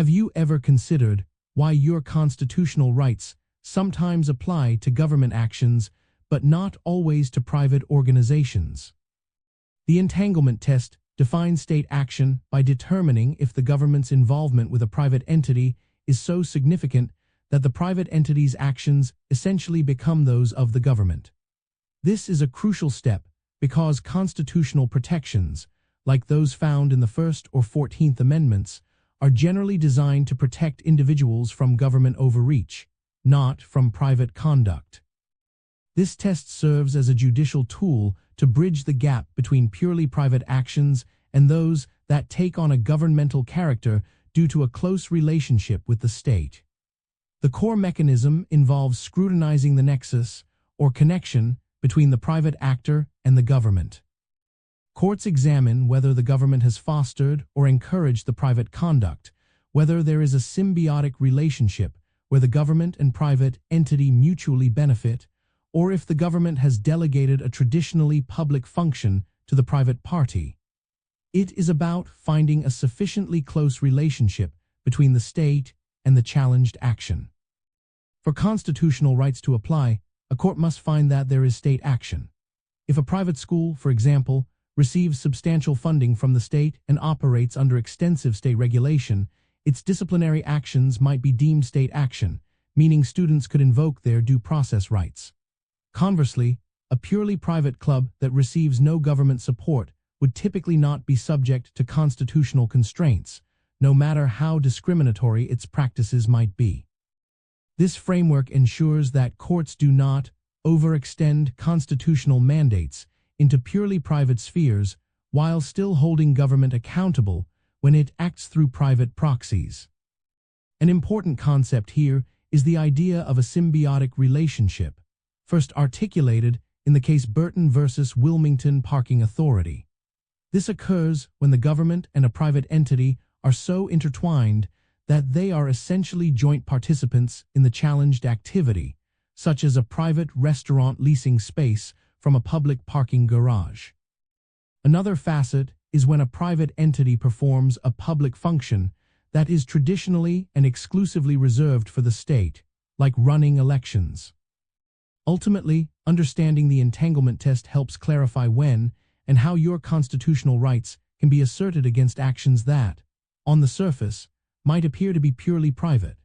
Have you ever considered why your constitutional rights sometimes apply to government actions, but not always to private organizations? The entanglement test defines state action by determining if the government's involvement with a private entity is so significant that the private entity's actions essentially become those of the government. This is a crucial step because constitutional protections, like those found in the First or 14th Amendments, are generally designed to protect individuals from government overreach, not from private conduct. This test serves as a judicial tool to bridge the gap between purely private actions and those that take on a governmental character due to a close relationship with the state. The core mechanism involves scrutinizing the nexus, or connection, between the private actor and the government. Courts examine whether the government has fostered or encouraged the private conduct, whether there is a symbiotic relationship where the government and private entity mutually benefit, or if the government has delegated a traditionally public function to the private party. It is about finding a sufficiently close relationship between the state and the challenged action. For constitutional rights to apply, a court must find that there is state action. If a private school, for example, receives substantial funding from the state and operates under extensive state regulation, its disciplinary actions might be deemed state action, meaning students could invoke their due process rights. Conversely, a purely private club that receives no government support would typically not be subject to constitutional constraints, no matter how discriminatory its practices might be. This framework ensures that courts do not overextend constitutional mandates into purely private spheres while still holding government accountable when it acts through private proxies. An important concept here is the idea of a symbiotic relationship, first articulated in the case Burton versus Wilmington Parking Authority. This occurs when the government and a private entity are so intertwined that they are essentially joint participants in the challenged activity, such as a private restaurant leasing space from a public parking garage. Another facet is when a private entity performs a public function that is traditionally and exclusively reserved for the state, like running elections. Ultimately, understanding the entanglement test helps clarify when and how your constitutional rights can be asserted against actions that, on the surface, might appear to be purely private.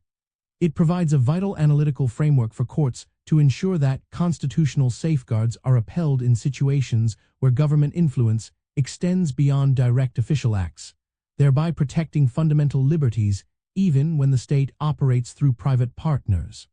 It provides a vital analytical framework for courts to ensure that constitutional safeguards are upheld in situations where government influence extends beyond direct official acts, thereby protecting fundamental liberties even when the state operates through private partners.